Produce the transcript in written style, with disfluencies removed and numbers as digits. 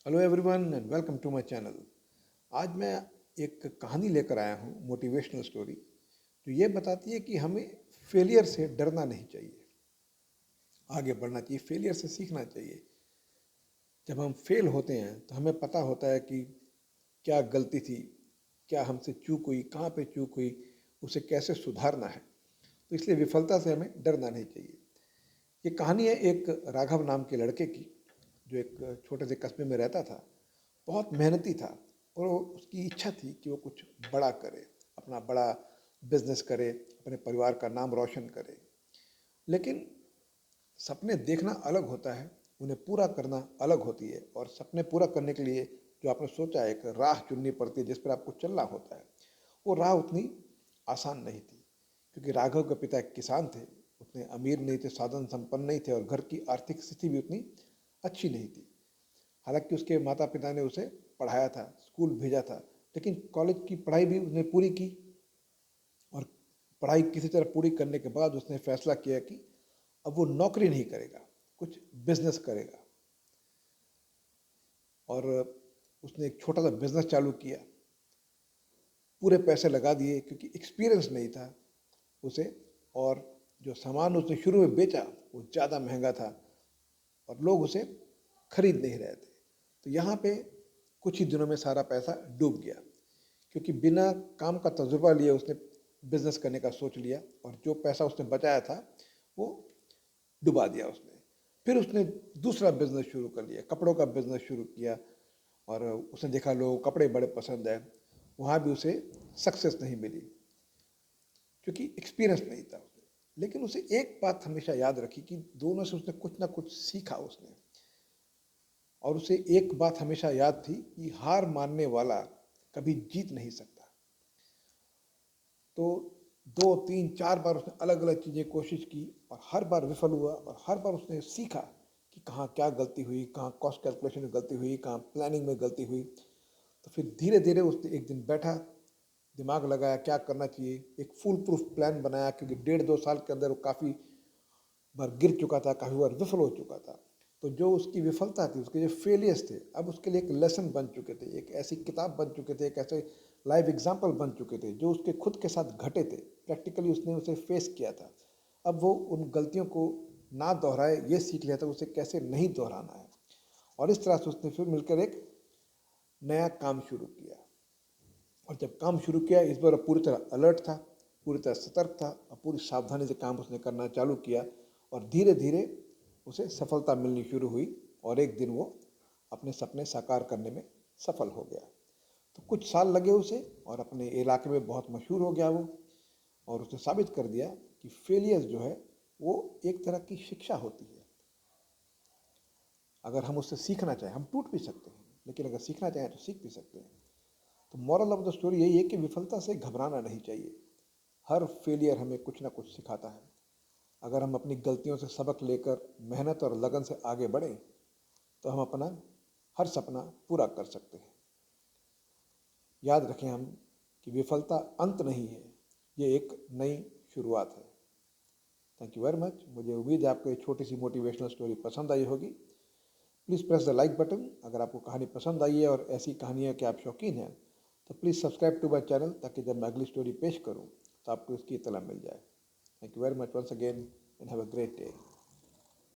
Hello everyone and welcome to my channel. आज मैं एक कहानी लेकर आया हूँ, मोटिवेशनल स्टोरी, जो ये बताती है कि हमें फेलियर से डरना नहीं चाहिए, आगे बढ़ना चाहिए, फेलियर से सीखना चाहिए। जब हम फेल होते हैं तो हमें पता होता है कि क्या गलती थी, क्या हमसे चूक हुई, कहाँ पे चूक हुई, उसे कैसे सुधारना है। तो इसलिए विफलता से हमें डरना नहीं चाहिए। ये कहानी है एक राघव नाम के लड़के की, जो एक छोटे से कस्बे में रहता था। बहुत मेहनती था और उसकी इच्छा थी कि वो कुछ बड़ा करे, अपना बड़ा बिजनेस करे, अपने परिवार का नाम रोशन करे। लेकिन सपने देखना अलग होता है, उन्हें पूरा करना अलग होती है। और सपने पूरा करने के लिए जो आपने सोचा है, एक राह चुननी पड़ती है जिस पर आपको चलना होता है। वो राह उतनी आसान नहीं थी, क्योंकि राघव के पिता एक किसान थे, उतने अमीर नहीं थे, साधन संपन्न नहीं थे, और घर की आर्थिक स्थिति भी उतनी अच्छी नहीं थी। हालांकि उसके माता पिता ने उसे पढ़ाया था, स्कूल भेजा था, लेकिन कॉलेज की पढ़ाई भी उसने पूरी की। और पढ़ाई किसी तरह पूरी करने के बाद उसने फैसला किया कि अब वो नौकरी नहीं करेगा, कुछ बिजनेस करेगा। और उसने एक छोटा सा बिजनेस चालू किया, पूरे पैसे लगा दिए क्योंकि एक्सपीरियंस नहीं था उसे। और जो सामान उसने शुरू में बेचा वो ज़्यादा महंगा था और लोग उसे खरीद नहीं रहे थे। तो यहाँ पे कुछ ही दिनों में सारा पैसा डूब गया, क्योंकि बिना काम का तजुर्बा लिए उसने बिजनेस करने का सोच लिया, और जो पैसा उसने बचाया था वो डुबा दिया उसने। फिर उसने दूसरा बिजनेस शुरू कर लिया, कपड़ों का बिजनेस शुरू किया। और उसने देखा लोगों को कपड़े बड़े पसंद है, वहाँ भी उसे सक्सेस नहीं मिली क्योंकि एक्सपीरियंस नहीं था उसने। लेकिन उसे एक बात हमेशा याद रखी कि दोनों से उसने कुछ ना कुछ सीखा उसने। और उसे एक बात हमेशा याद थी कि हार मानने वाला कभी जीत नहीं सकता। तो दो तीन चार बार उसने अलग अलग चीज़ें कोशिश की, और हर बार विफल हुआ, और हर बार उसने सीखा कि कहाँ क्या गलती हुई, कहाँ कॉस्ट कैलकुलेशन में गलती हुई, कहाँ प्लानिंग में गलती हुई। तो फिर धीरे धीरे उसने एक दिन बैठा, दिमाग लगाया क्या करना चाहिए, एक फुल प्रूफ प्लान बनाया, क्योंकि 1.5-2 साल के अंदर वो काफ़ी बार गिर चुका था, काफ़ी बार विफल हो चुका था। तो जो उसकी विफलता थी, उसके जो फेलियर्स थे, अब उसके लिए एक लेसन बन चुके थे, एक ऐसी किताब बन चुके थे, एक ऐसे लाइव एग्जाम्पल बन चुके थे जो उसके खुद के साथ घटे थे। प्रैक्टिकली उसने उसे फेस किया था। अब वो उन गलतियों को ना दोहराए, ये सीख लिया था उसे कैसे नहीं दोहराना है। और इस तरह से उसने फिर मिलकर एक नया काम शुरू किया। और जब काम शुरू किया, इस बार पूरी तरह अलर्ट था, पूरी तरह सतर्क था, और पूरी सावधानी से काम उसने करना चालू किया। और धीरे धीरे उसे सफलता मिलनी शुरू हुई, और एक दिन वो अपने सपने साकार करने में सफल हो गया। तो कुछ साल लगे उसे, और अपने इलाके में बहुत मशहूर हो गया वो। और उसने साबित कर दिया कि फेलियर जो है वो एक तरह की शिक्षा होती है। अगर हम उससे सीखना चाहें, हम टूट भी सकते हैं, लेकिन अगर सीखना चाहें तो सीख भी सकते हैं। तो मॉरल ऑफ द स्टोरी यही है कि विफलता से घबराना नहीं चाहिए। हर फेलियर हमें कुछ ना कुछ सिखाता है। अगर हम अपनी गलतियों से सबक लेकर मेहनत और लगन से आगे बढ़ें तो हम अपना हर सपना पूरा कर सकते हैं। याद रखें हम कि विफलता अंत नहीं है, ये एक नई शुरुआत है। Thank you very much. मुझे उम्मीद है आपको ये छोटी सी मोटिवेशनल स्टोरी पसंद आई होगी। Please press the like button अगर आपको कहानी पसंद आई है और ऐसी कहानियाँ के आप शौकीन हैं। तो please subscribe to my channel, ताकि जब मैं अगली स्टोरी पेश करूँ तो आपको इसकी इत्तला मिल जाए। Thank you very much once again and have a great day.